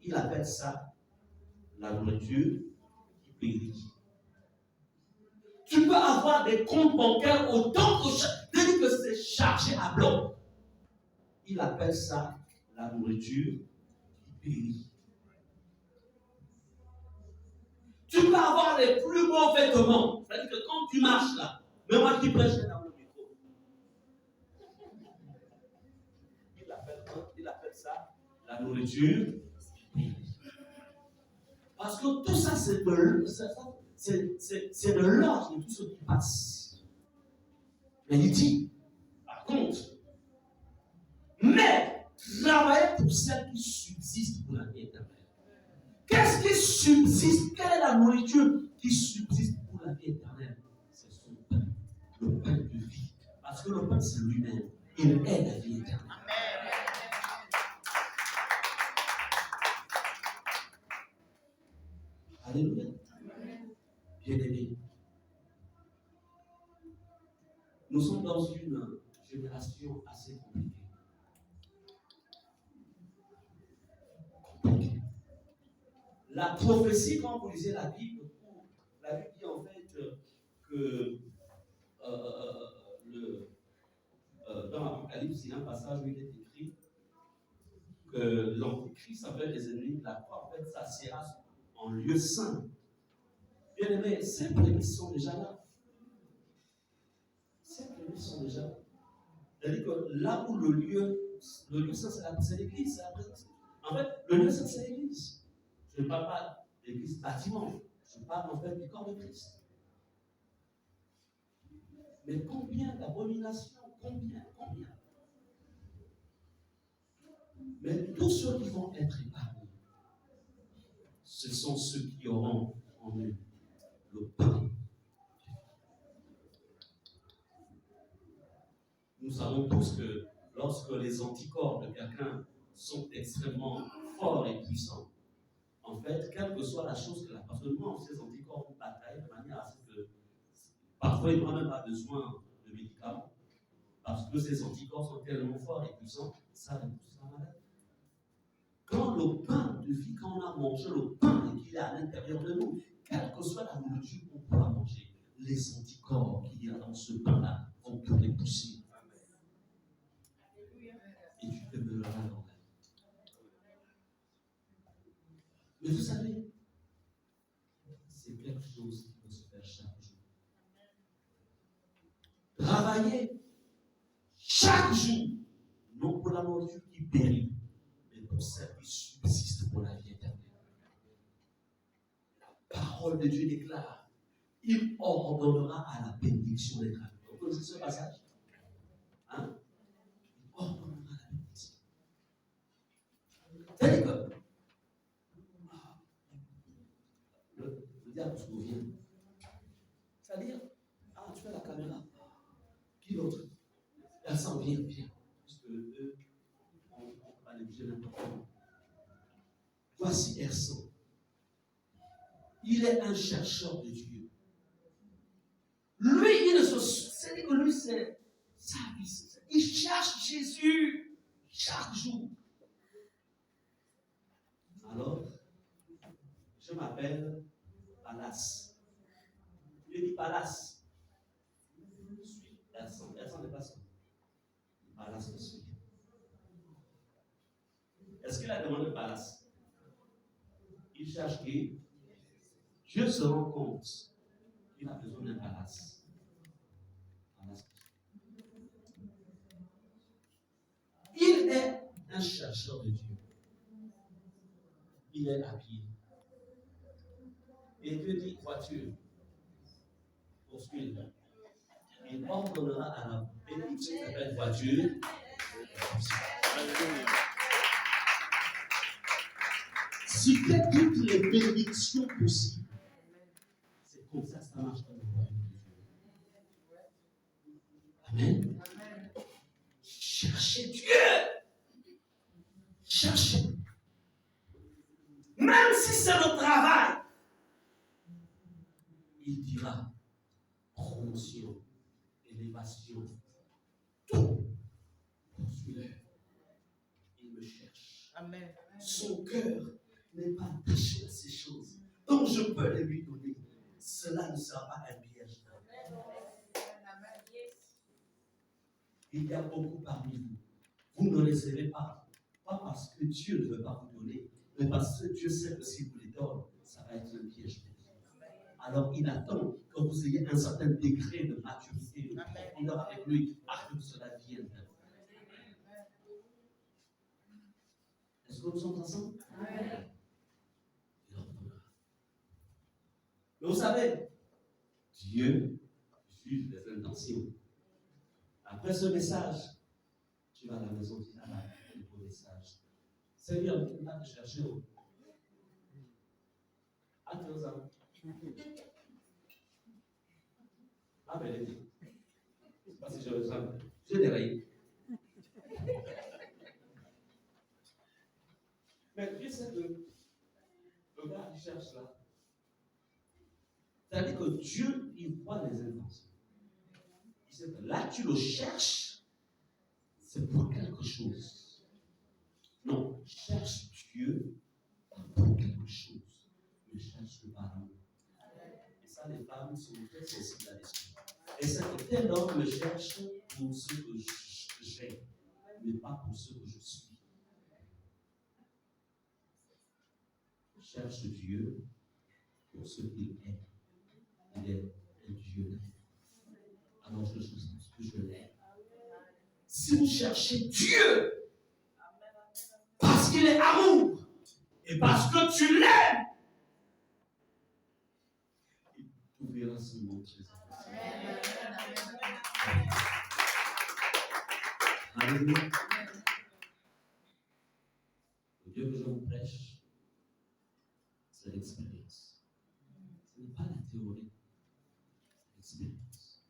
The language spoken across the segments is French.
Il appelle ça la nourriture qui périt. Tu peux avoir des comptes bancaires autant que c'est chargé à bloc. Il appelle ça la nourriture qui périt. Tu peux avoir les plus beaux vêtements. C'est-à-dire que quand tu marches là, mais moi qui prêche dans le micro, il appelle ça la nourriture qui périt. Parce que tout ça, c'est de l'ordre de tout ce qui passe. Mais il dit, par contre, mais travaillez pour celle qui subsiste pour la vie éternelle. Qu'est-ce qui subsiste? Quelle est la nourriture qui subsiste pour la vie éternelle? C'est son pain, le pain de vie. Parce que le pain, c'est lui-même. Il est la vie éternelle. Alléluia. Bien-aimés, nous sommes dans une génération assez compliquée. La prophétie, quand vous lisez la Bible dit en fait que dans l'Apocalypse, il y a un passage où il est écrit que l'Antéchrist, avec les ennemis de la croix, en fait, s'assiera en lieu saint. Bien aimé, ces prémices sont déjà là. Ces prémices sont déjà là. C'est-à-dire que là où le lieu saint, c'est l'église, c'est la présence. En fait, le lieu saint, c'est l'église. Je ne parle pas d'église bâtiment. Je parle en fait du corps de Christ. Mais combien d'abominations, combien. Mais tous ceux qui vont être épargnés, ce sont ceux qui auront en eux le pain. Nous savons tous que lorsque les anticorps de quelqu'un sont extrêmement forts et puissants, en fait, quelle que soit la chose que la personne mange, ces anticorps vont batailler de manière à ce que parfois il n'aura même pas besoin de médicaments, parce que ces anticorps sont tellement forts et puissants, ça va pousser la maladie. Quand le pain de vie, quand on a mangé le pain et qu'il est à l'intérieur de nous, quelle que soit la nourriture qu'on pourra manger, les anticorps qu'il y a dans ce pain-là vont te repousser. Et tu te meureras dans la vie. Mais vous savez, c'est quelque chose qui peut se faire chaque jour. Travailler chaque jour, non pour la nourriture qui périt, mais pour celle qui subsiste pour la vie éternelle. La parole de Dieu déclare, il ordonnera à la bénédiction des graves. Vous connaissez ce passage? Hein? Il ordonnera à la bénédiction. C'est-à-dire que le diable se revient. C'est-à-dire, tu as la caméra. Qui l'autre? Elle s'en vient, puisque eux, on va les bouger n'importe comment. Voici Ersan. Il est un chercheur de Dieu. Lui, c'est-à-dire que lui, c'est sa vie. Il cherche Jésus chaque jour. Alors, je m'appelle Palace. Il dit Palace. Je suis Ersan. Ersan n'est pas ça. Palace me suit. Est-ce qu'il a demandé Palace? Il cherche qui? Dieu se rend compte qu'il a besoin d'un Palace. Il est un chercheur de Dieu. Il est habillé. Et Dieu dit, voiture, poursuivre. Il ordonnera à la bénédiction qui s'appelle voiture. Citer toutes les bénédictions possibles. C'est comme ça que ça marche dans le royaume de Dieu. Amen. Cherchez Dieu. Cherchez. Même si c'est le travail, il dira promotion, élévation, tout. Poursuivre. Il me cherche. Amen. Son cœur n'est pas attaché à ces choses, donc je peux les lui donner, cela ne sera pas un piège. Il y a beaucoup parmi vous. Vous ne recevez pas parce que Dieu ne veut pas vous donner, mais parce que Dieu sait que si vous les donnez, ça va être un piège. Alors il attend que vous ayez un certain degré de maturité, de profondeur avec lui, afin que cela vienne. Est-ce que nous sommes ensemble? Mais vous savez, Dieu juge les intentions. Après ce message, tu vas à la maison, tu dis, ah, le beau message. Seigneur, tu ne vas te chercher. À 15 ans. Ah, ben, elle dit. Je ne sais pas si j'ai besoin. Je l'ai rayé. Mais Dieu sait que le gars, il cherche là. C'est-à-dire que Dieu, il voit les intentions. Il sait que là, tu le cherches, c'est pour quelque chose. Non, cherche Dieu pour quelque chose. Ne cherche pas l'amour. Et ça, les femmes sont très sensibles là-dessus. Et c'est que tel homme me cherche pour ce que j'ai, mais pas pour ce que je suis. Je cherche Dieu pour ce qu'il est. Il est un Dieu. Alors je pense que je l'aime. Si vous cherchez Dieu parce qu'il est amour et parce que tu l'aimes, il t'ouvrira son monde. Alléluia. Le Dieu que je vous prêche, c'est l'expérience. Ce n'est pas la théorie, c'est l'expérience.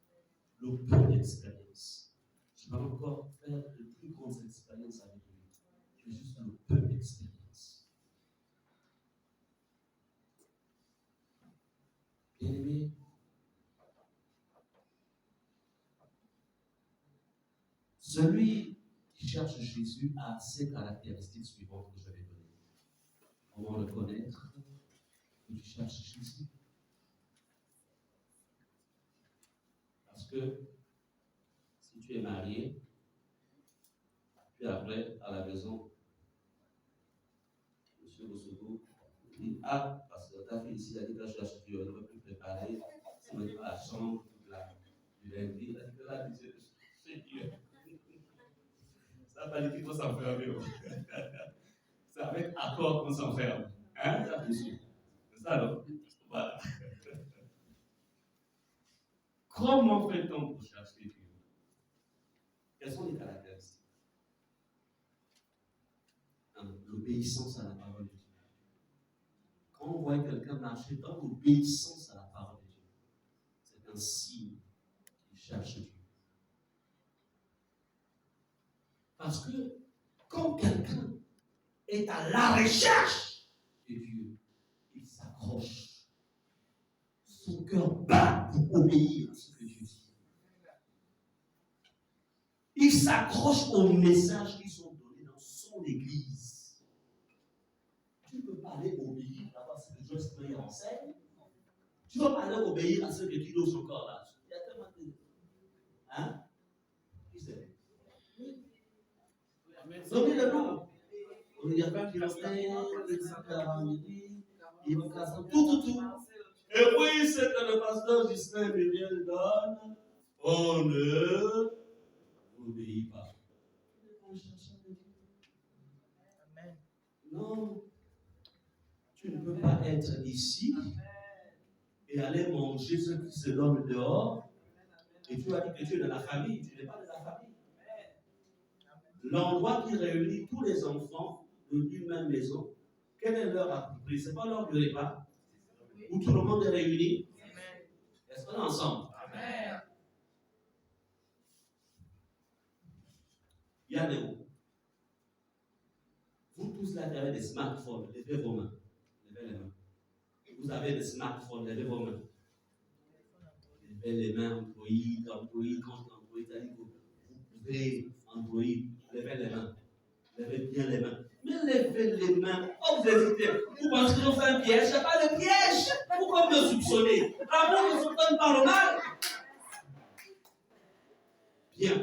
Le peu d'expérience. Je vais encore faire de plus grandes expériences avec lui. J'ai juste un peu d'expérience. Bien-aimé, celui qui cherche Jésus a ces caractéristiques suivantes que je vais donner. Comment reconnaître que tu cherches Jésus? Parce que si tu es marié, puis après, à la maison, M. Bosogo dit, ah, parce que ta fille ici a dit que je cherche Dieu, elle ne veut plus préparer, c'est même pas la chambre, du lundi, elle a dit que là, c'est Dieu. Ça veut dire qu'il faut s'enfermer. C'est avec accord qu'on s'enferme. Hein, ça, bien sûr. C'est ça, non? Voilà. Comment fait-on pour chercher Dieu? Quelles sont les caractéristiques? L'obéissance à la parole de Dieu. Quand on voit quelqu'un marcher dans l'obéissance à la parole de Dieu, c'est un signe qu'il cherche Dieu. Parce que quand quelqu'un est à la recherche de Dieu, il s'accroche. Son cœur bat pour obéir à ce que Dieu dit. Il s'accroche aux messages qui sont donnés dans son église. Tu ne peux pas aller obéir à ce que Joyce Meyer enseigne. Tu ne peux pas aller obéir à ce que tu doses encore là. Il y a tellement de... Hein? Qui c'est? Donnez le nom. Il y a pas qui restait, il va casser tout. Et puis, c'est que le pasteur Justin Muriel donne, on ne obéit pas. Non, tu ne peux pas être ici et aller manger ce qui se donne dehors. Et tu as dit que tu es de la famille, tu n'es pas de la famille. L'endroit qui réunit tous les enfants d'une même maison, quelle est l'heure appropriée? Ce n'est pas l'heure du repas où tout le monde est réuni. Est-ce qu'on est ensemble? Amen. Il y a des mots. Vous tous là qui avez des smartphones, levez vos mains. Levez les mains. Vous avez des smartphones, levez vos mains. Levez les mains, Android, quand Android, vous pouvez Android, levez les mains. Levez bien les mains. Mais levez les mains. Oh, vous hésitez. Vous pensez que je fais un piège? Ce n'est pas le piège. Pourquoi me soupçonner? L'amour ne soupçonne pas le mal. Bien.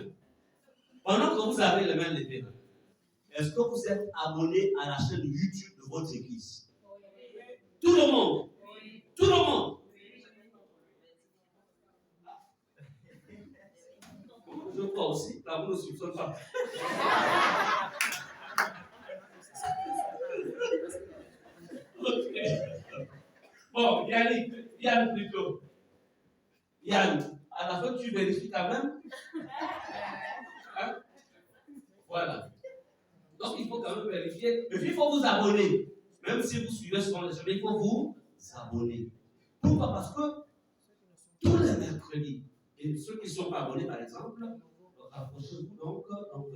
Pendant que vous avez les mains levées, est-ce que vous êtes abonné à la chaîne YouTube de votre église? Tout le monde. Tout le monde. Je crois aussi, l'amour ne soupçonne pas. Ok. Bon, Yann plutôt. Yann, à la fin, tu vérifies quand même. Hein? Voilà. Donc, il faut quand même vérifier. Et puis, il faut vous abonner. Même si vous suivez souvent les chemins, il faut vous abonner. Pourquoi? Parce que tous les mercredis, et ceux qui ne sont pas abonnés, par exemple, rapprochez-vous donc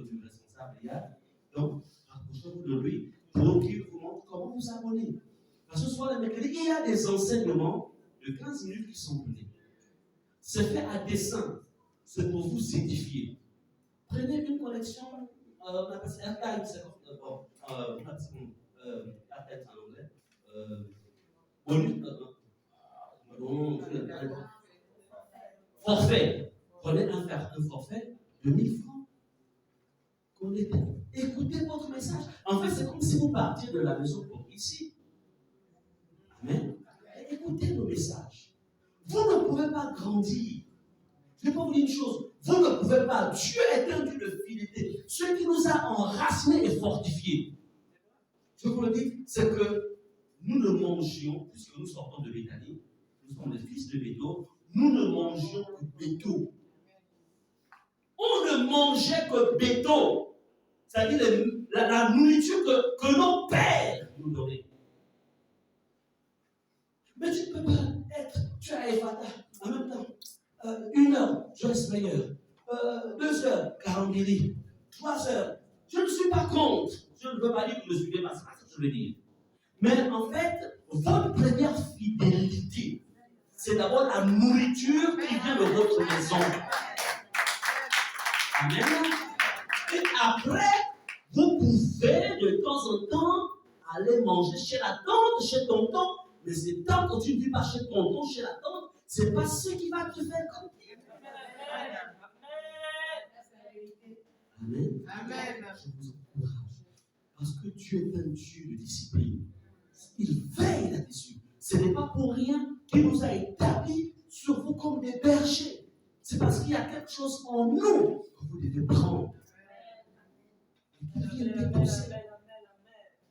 du responsable Yann. Donc, rapprochez-vous de lui pour qu'il vous montre comment vous abonner. Parce que souvent, les mercredis, il y a des enseignements de 15 minutes qui sont donnés. C'est fait à dessein. C'est pour vous édifier. Prenez une collection, on appelle ça airtime, c'est bon, airtime en anglais. Forfait. Prenez un forfait de 1000 francs. Écoutez votre message. En fait, c'est comme si vous partiez de la maison pour ici. Amen. Écoutez le message. Vous ne pouvez pas grandir. Je vais pas vous dire une chose. Vous ne pouvez pas. Dieu est un Dieu de fidélité. Ce qui nous a enracinés et fortifiés. Je vous le dis, c'est que nous ne mangions, puisque nous sortons de Béthanie, nous sommes les fils de Béthos, nous ne mangions que Béthos. On ne mangeait que Béthos. C'est-à-dire la nourriture que nos pères nous donnaient. Mais tu ne peux pas être, tu as Ephata, en même temps, 1 heure, je reste meilleur, 2 heures, Carambéry, 3 heures. Je ne suis pas contre. Je ne veux pas dire que vous ne suivez pas, c'est pas ce que je veux dire. Mais en fait, votre première fidélité, c'est d'abord la nourriture qui vient de votre maison. Amen. Et après, vous pouvez de temps en temps aller manger chez la tante, chez tonton. Mais c'est tant que tu ne vis pas chez tonton, chez la tante, c'est pas ce qui va te faire grandir. Amen. Amen. Je vous encourage. Parce que Dieu est un Dieu de discipline. Il veille là-dessus. Ce n'est pas pour rien qu'il nous a établis sur vous comme des bergers. C'est parce qu'il y a quelque chose en nous que vous devez prendre.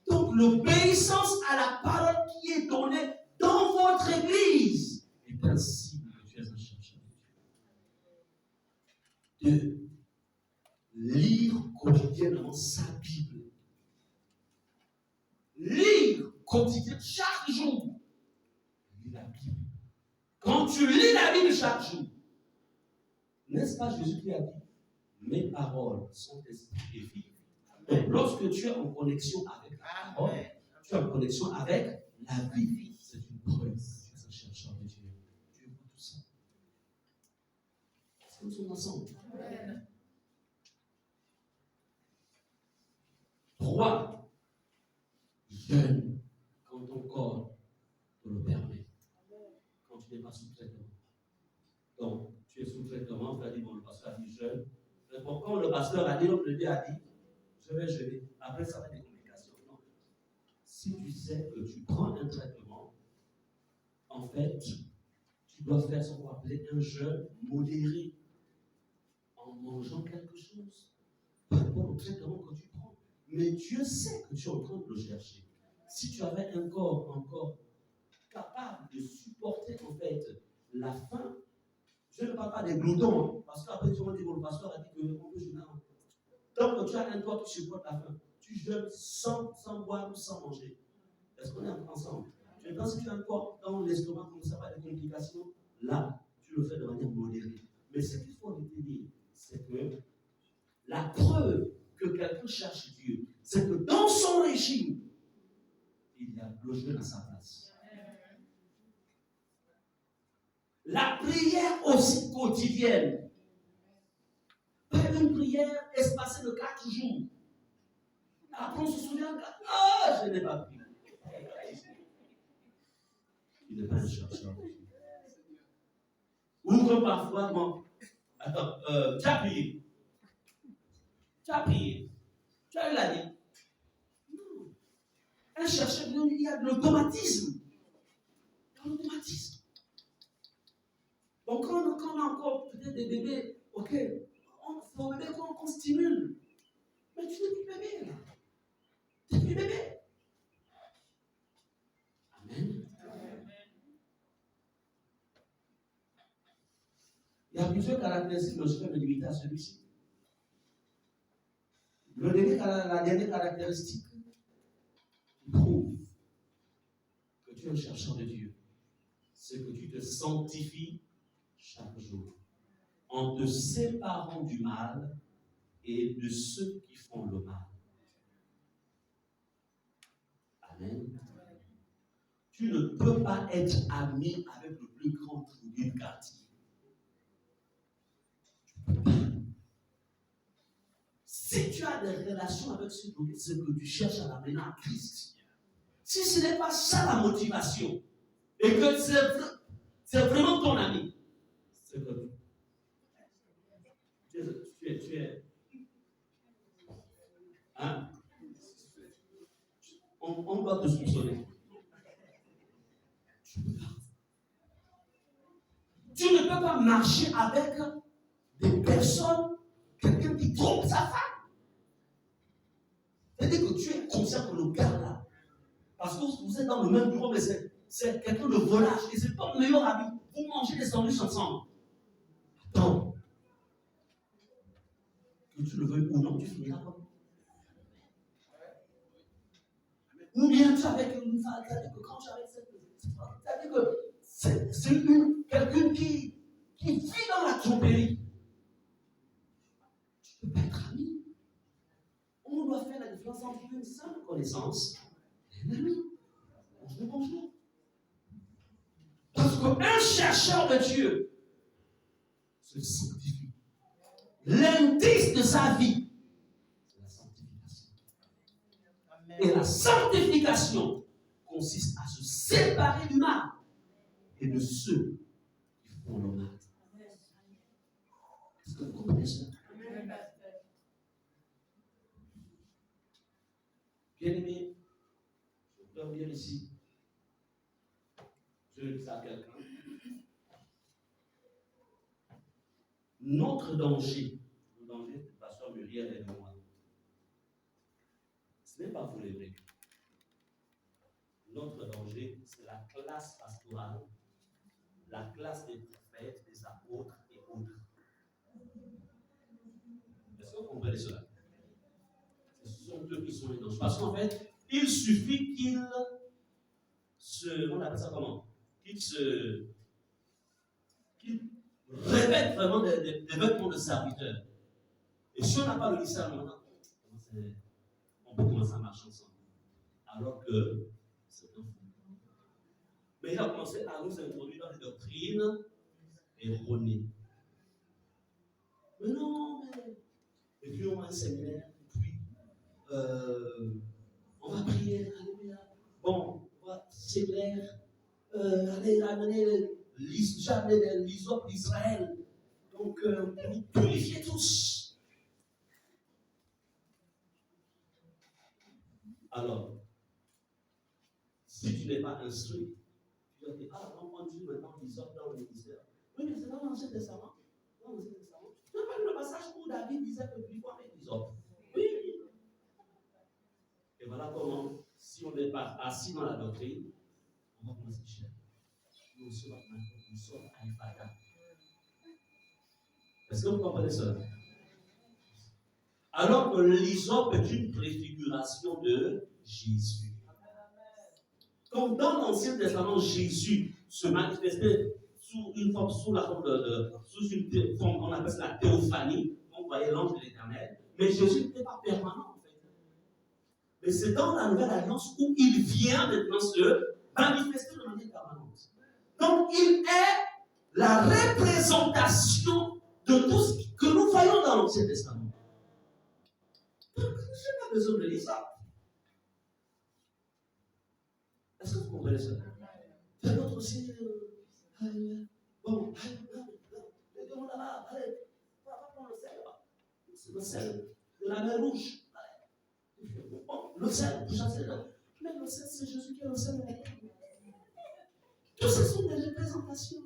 Donc, l'obéissance à la parole qui est donnée dans votre église est un signe que tu es un chercheur de Dieu. De lire quotidiennement sa Bible. Lire quotidiennement, chaque jour. Lis la Bible. Quand tu lis la Bible chaque jour, n'est-ce pas Jésus qui a dit, mes paroles sont esprit et vie. Donc, lorsque tu es en connexion avec la parole, tu es en connexion avec la vie. C'est une preuve que tu es un chercheur de Dieu. Dieu veut tout ça. Est-ce que nous sommes ensemble? 3. Jeûne quand ton corps te le permet. Quand tu n'es pas sous traitement. Donc, tu es sous traitement, tu as dit, bon, le pasteur a dit jeûne. Mais quand le pasteur a dit, l'homme de Dieu a dit, je vais jeûner. Après, ça va être des complications. Non. Si tu sais que tu prends un traitement, en fait, tu dois faire ce qu'on va appeler un jeûne modéré en mangeant quelque chose par rapport au traitement que tu prends. Mais Dieu sait que tu es en train de le chercher. Si tu avais un corps encore capable de supporter en fait la faim, je ne parle pas des gloutons, hein, parce qu'après tout le monde dit, bon, le pasteur a dit qu'on peut jeûner. Donc, quand tu as un corps qui supporte la faim, tu jeûnes sans boire ou sans manger. Est-ce qu'on est ensemble? Maintenant, si tu as un corps dans l'estomac, comme ça va des complications, là, tu le fais de manière modérée. Mais ce qu'il faut retenir, c'est que la preuve que quelqu'un cherche Dieu, c'est que dans son régime, il y a le jeûne à sa place. La prière aussi quotidienne. Pas une prière espacée de 4 jours. Après, on se souvient que je n'ai pas pris. Tu n'es pas un chercheur. Ou comme parfois, bon, attends, tu as prié. Tu as prié. Tu as eu la vie. Non. Un chercheur, il y a de l'automatisme. Il y a de l'automatisme. Donc, quand on a encore peut-être des bébés, ok, c'est au bébé qu'on stimule. Mais tu n'es plus bébé, là. Tu n'es plus bébé. Amen. Il y a plusieurs caractéristiques, mais je vais me limiter à celui-ci. La dernière caractéristique qui prouve que tu es un chercheur de Dieu, c'est que tu te sanctifies chaque jour en te séparant du mal et de ceux qui font le mal. Amen. Tu ne peux pas être ami avec le plus grand trou du quartier. Si tu as des relations avec ce que tu cherches à l'amener à Christ, si ce n'est pas ça la motivation, et que c'est vraiment ton ami, c'est que tu es hein? On doit te soupçonner. Tu ne peux pas marcher avec des personnes, quelqu'un qui trompe sa femme. C'est-à-dire que tu es conscient que le gars là, parce que vous êtes dans le même bureau, mais c'est quelqu'un de volage, et c'est ton meilleur ami. Vous mangez des sandwichs ensemble. Attends. Que tu le veuilles ou non, tu finiras comme. Ou bien tu avec une femme, c'est-à-dire que quand tu es avec cette personne, c'est-à-dire que c'est quelqu'un qui vit dans la tromperie. Tu ne peux pas être ami. On doit faire la différence entre une simple connaissance et un ami. Bonjour, bonjour. Parce qu'un chercheur de Dieu se sanctifie. L'indice de sa vie, c'est la sanctification. Et la sanctification consiste à se séparer du mal et de ceux qui font le mal. Est-ce que vous comprenez ça? Bien-aimé, je dois dire ici, je le dis à quelqu'un. Notre danger, le danger de Pasteur Muriel et de moi, ce n'est pas vous les vrais. Notre danger, c'est la classe pastorale, la classe des prophètes, des apôtres et autres. Est-ce que vous comprenez cela? Ce sont eux qui sont les dangers. Parce qu'en fait, il suffit qu'ils on appelle ça comment? Qu'ils revêtent vraiment des vêtements de serviteurs. Et si on n'a pas le discernement, on peut commencer à marcher ensemble. Alors que c'est un fou. Mais il a commencé à nous introduire dans des doctrines erronées. Mais non, mais. Et puis on va à un séminaire, et puis on va prier, alléluia. Bon, c'est clair. Allez amener l'hysope d'Israël. Donc, vous purifiez tous. Alors, si tu n'es pas instruit, tu vas dire, on dit maintenant l'hysope dans le ministère. Oui, mais c'est dans l'Ancien Testament. Dans l'Ancien Testament. Tu n'as pas lu le passage où David disait que tu dois mettre l'hysope. Oui. Et voilà comment, si on n'est pas assis dans la doctrine, on va commencer à chercher. Nous sommes Al-Fada. Est-ce que vous comprenez cela? Alors que l'hysope est une préfiguration de Jésus. Comme dans l'Ancien Testament, Jésus se manifestait sous une forme, sous une forme, on appelle ça la théophanie, on voyait l'ange de l'Éternel, mais Jésus n'était pas permanent en fait. Mais c'est dans la Nouvelle Alliance où il vient maintenant se manifester de manière permanente. Donc il est la représentation de tout ce que nous voyons dans l'Ancien Testament. Donc, je n'ai pas les hommes de l'Israël. Est-ce que vous comprenez ça? Il y a d'autres aussi. Bon, les gars là-bas, allez, va prendre le sel là-bas. C'est le sel de la mer Rouge. Bon, le sel, vous chassez là. Mais le sel, c'est Jésus qui est le sel de la terre. Tout ce sont des représentations.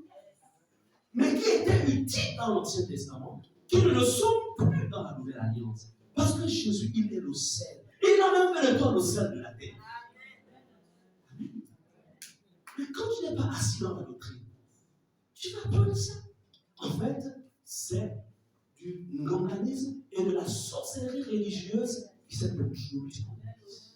Mais qui étaient utiles dans l'Ancien Testament, qui ne le sont plus dans la Nouvelle Alliance. Parce que Jésus, il est le sel. Il a même fait le temps le sel de la terre. Amen. Mais quand tu n'es pas assis dans la doctrine, tu vas prendre ça. En fait, c'est du nonanisme et de la sorcellerie religieuse qui s'est produite en Église.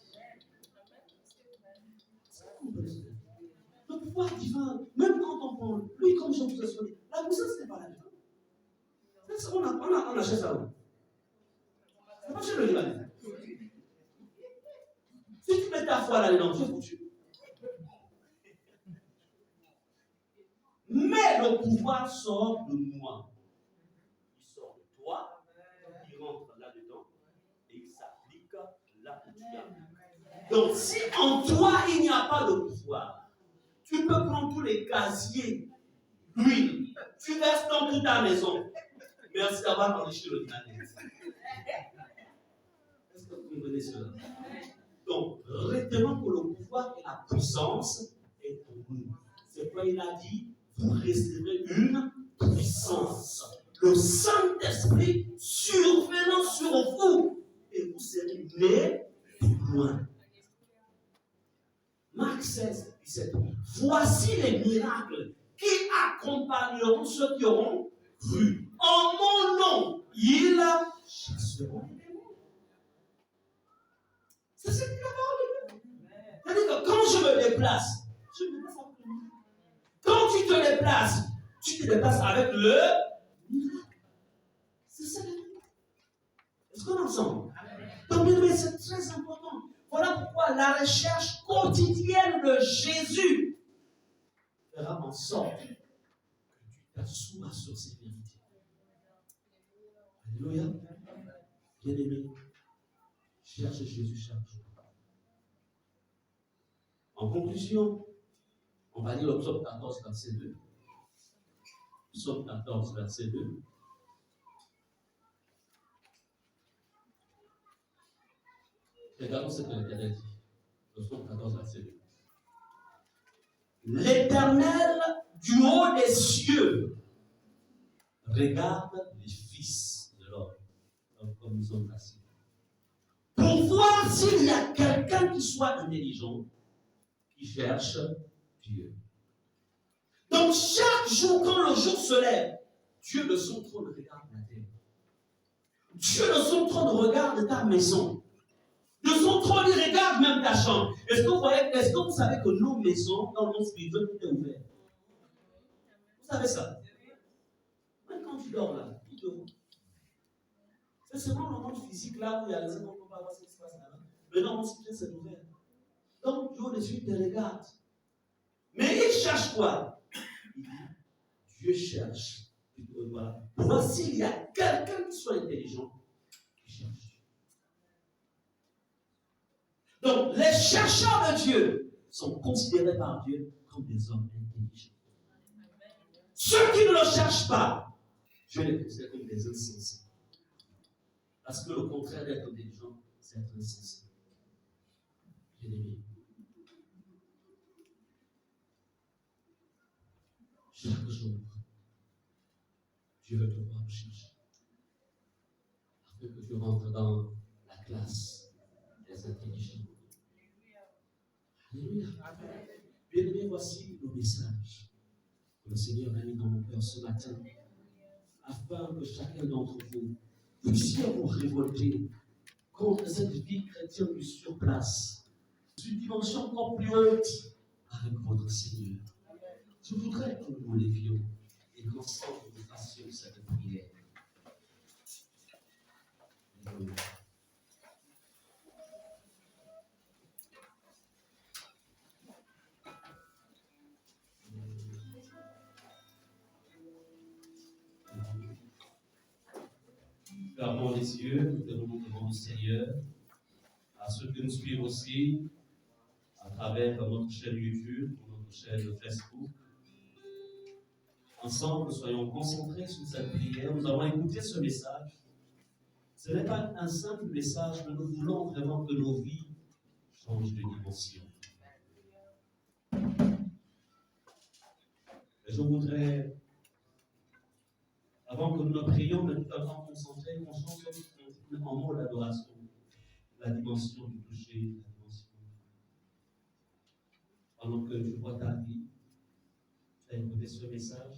Le pouvoir divin, même quand on prend, lui, comme je vous ai dit, la puissance n'est pas là-dedans. On achète ça où? C'est pas chez le Libanais. Si tu mets ta foi là-dedans, tu es foutu. Mais le pouvoir sort de moi. Il sort de toi, il rentre là-dedans et il s'applique là où tu es. Donc, si en toi il n'y a pas de pouvoir, tu peux prendre tous les casiers d'huile, tu verses dans toute ta maison. Merci d'avoir enrichi le Libanais. Est-ce que vous comprenez cela? Donc, retenons que le pouvoir et la puissance est pour nous. C'est pourquoi il a dit, vous recevrez une puissance. Le Saint-Esprit survenant sur vous et vous serez nés de loin. Marc 16, 17. Voici les miracles qui accompagneront ceux qui auront cru. En mon nom, ils chasseront les démons. C'est ce qu'il a parlé. C'est-à-dire que quand je me déplace avec le miracle. Quand tu te déplaces, tu te déplaces avec le miracle. C'est ça. Est-ce qu'on est ensemble? Donc, c'est très important. Voilà pourquoi la recherche quotidienne de Jésus fera en sorte que tu t'assoies sur ces vérités. Alléluia. Bien-aimé, cherche Jésus chaque jour. En conclusion, on va lire le psaume 14, verset 2. Psaume 14, verset 2. Regardons ce que l'Éternel dit. Le psaume 14, verset 2. L'Éternel du haut des cieux regarde les fils de l'homme, comme nous sommes assis, pour voir s'il y a quelqu'un qui soit intelligent, qui cherche Dieu. Donc chaque jour, quand le jour se lève, Dieu de son trône regarde la terre. Dieu de son trône regarde ta maison. De son trône, il regarde même ta chambre. Est-ce que vous savez que nos maisons, dans le monde spirituel, tout est ouvert? Vous savez ça? Même quand tu dors là, il te voit. C'est seulement le monde physique là où il y a les gens qui ne peuvent pas voir ce qui se passe là-bas. Mais dans le monde spirituel, c'est ouvert. Donc, Dieu dessus, il te regarde. Mais il cherche quoi? Il dit, Dieu cherche. Voilà. Voici, il y a quelqu'un qui soit intelligent, qui cherche. Donc, les chercheurs de Dieu sont considérés par Dieu comme des hommes intelligents. Ceux qui ne le cherchent pas, Dieu les considère comme des insensés. Parce que le contraire d'être intelligent, c'est être insensé. Bien-aimé. Chaque jour, Dieu veut te voir chercher. Afin que tu rentres dans la classe des intelligents. Alléluia. Bien-aimé, voici le message que le Seigneur a mis dans mon cœur ce matin, afin que chacun d'entre vous puissiez vous révolter contre cette vie chrétienne du surplace, une dimension encore plus haute avec votre Seigneur. Je voudrais que nous nous lévions et qu'ensemble nous fassions cette prière. Fermons les yeux, nous devons devant le Seigneur. ceux qui nous suivent aussi à travers notre chaîne YouTube, notre chaîne Facebook. Ensemble, soyons concentrés sur cette prière. Nous avons écouté ce message. Ce n'est pas un simple message, mais nous voulons vraiment que nos vies changent de dimension. Et je voudrais, avant que nous ne prions, mais tout avant concentrer, qu'on chante en mot d'adoration, la dimension du toucher, la dimension. Pendant que tu vois ta vie, tu as écouté ce message,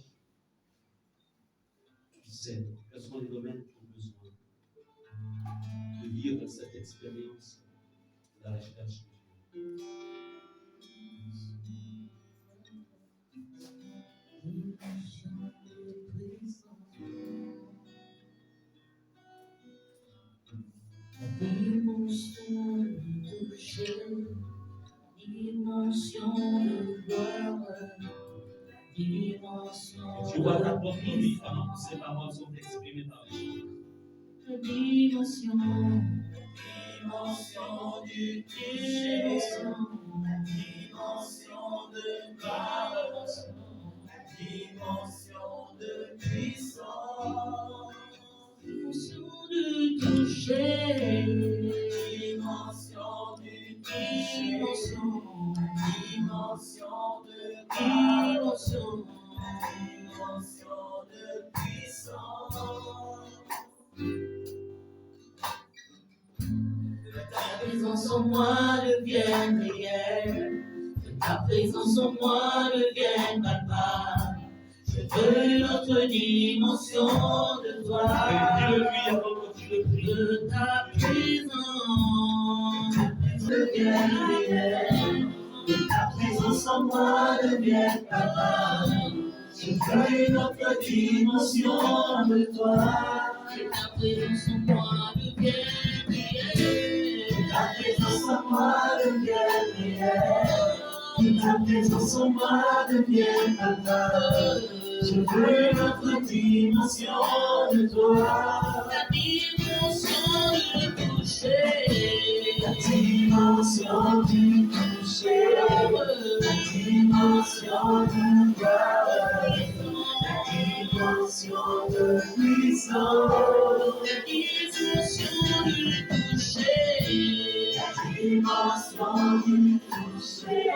tu sais quels sont les domaines qui ont besoin de vivre cette expérience de la recherche de Dieu. Dimension de toucher, dimension de gloire, dimension. Tu vois ta propre vie pendant que ces paroles sont exprimées par les gens. Dimension, dimension du toucher, dimension de gloire, dimension de puissance, dimension de toucher, dimension du toucher, dimension de dimension, dimension de puissance. Que ta présence en moi devienne réelle, que ta présence en moi devienne palpable. Je veux une autre dimension de toi. Que ta présence devienne réelle, que ta présence en moi devienne palpable. Je veux une autre dimension de toi. Que ta présence en moi devienne réelle, que ta présence en moi devienne réelle, que ta présence en moi devienne palpable. Je veux une autre dimension de toi. La dimension du toucher, la dimension du toucher, la dimension du cœur, la dimension de puissance, la dimension du toucher, la dimension du toucher,